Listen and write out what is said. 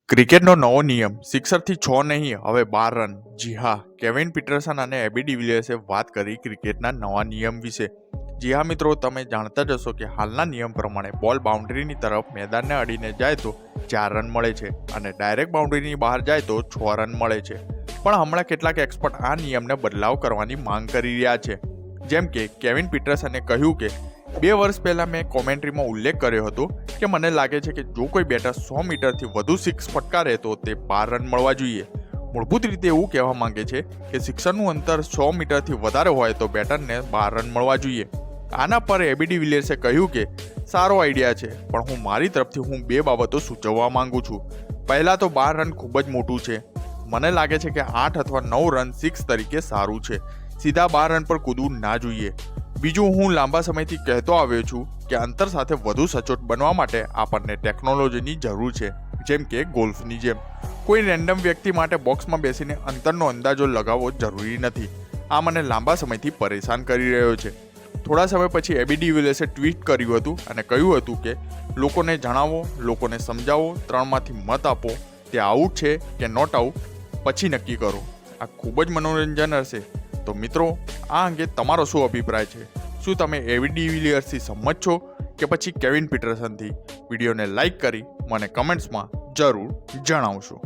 ક્રિકેટનો નવો નિયમ સિક્સરથી 6 નહીં હવે 12 રન. જી હા, કેવિન પીટરસન અને એબી ડિવિલિયર્સે વાત કરી ક્રિકેટના નવા નિયમ વિશે. જી હા મિત્રો, તમે જાણતા જ હશો કે હાલના નિયમ પ્રમાણે બોલ બાઉન્ડ્રીની તરફ મેદાનને અડીને જાય તો 4 રન મળે છે અને ડાયરેક્ટ બાઉન્ડ્રીની બહાર જાય તો 6 રન મળે છે. પણ હમણાં કેટલાક એક્સપર્ટ આ નિયમને બદલાવ કરવાની માંગ કરી રહ્યા છે. જેમ કે કેવિન પીટરસને કહ્યું કે 2 વર્ષ પહેલાં મેં કોમેન્ટ્રીમાં ઉલ્લેખ કર્યો હતો કે મને લાગે છે કે જો કોઈ બેટર 100 મીટરથી વધુ સિક્સ ફટકારે તો તે 12 રન મળવા જોઈએ. મૂળભૂત રીતે એવું કહેવા માંગે છે કે સિક્સરનું અંતર 100 મીટરથી વધારે હોય તો બેટરને 12 રન મળવા જોઈએ. આના પર એબી ડિવિલિયર્સે કહ્યું કે સારો આઈડિયા છે, પણ મારી તરફથી હું 2 બાબતો સૂચવવા માંગુ છું. પહેલાં તો 12 રન ખૂબ જ મોટું છે. મને લાગે છે કે 8 અથવા 9 રન સિક્સ તરીકે સારું છે. સીધા 12 રન પર કૂદવું ના જોઈએ. બીજું, હું લાંબા સમયથી કહેતો આવ્યો છું કે અંતર સાથે વધુ સચોટ બનવા માટે આપણને ટેકનોલોજીની જરૂર છે, જેમ કે ગોલ્ફની જેમ. કોઈ રેન્ડમ વ્યક્તિ માટે બોક્સમાં બેસીને અંતરનો અંદાજો લગાવવો જરૂરી નથી. આ મને લાંબા સમયથી પરેશાન કરી રહ્યો છે. થોડા સમય પછી એબી ડિવિલિયર્સે ટ્વીટ કર્યું હતું અને કહ્યું હતું કે લોકોને જણાવો, લોકોને સમજાવો, 3માંથી મત આપો, તે આઉટ છે કે નોટ આઉટ, પછી નક્કી કરો. આ ખૂબ જ મનોરંજન હશે. તો મિત્રો, આ અંગે તમારો શું અભિપ્રાય છે? શું તમે એબી ડિવિલિયર્સથી સંમત છો કે પછી કેવિન પીટરસનથી? વિડીયોને લાઇક કરી મને કમેન્ટ્સમાં જરૂર જણાવશો.